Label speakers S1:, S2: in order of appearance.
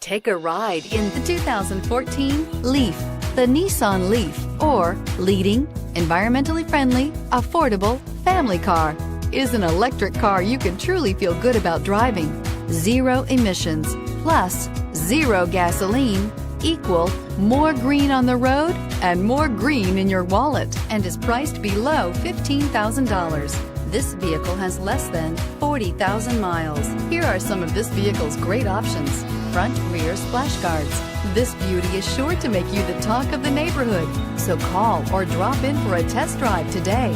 S1: Take a ride in the 2014 LEAF. The Nissan LEAF, or leading, environmentally friendly, affordable family car, is an electric car you can truly feel good about driving. Zero emissions plus zero gasoline equal more green on the road and more green in your wallet, and is priced below $15,000. This vehicle has less than 40,000 miles. Here are some of this vehicle's great options: front rear splash guards. This beauty is sure to make you the talk of the neighborhood, so call or drop in for a test drive today.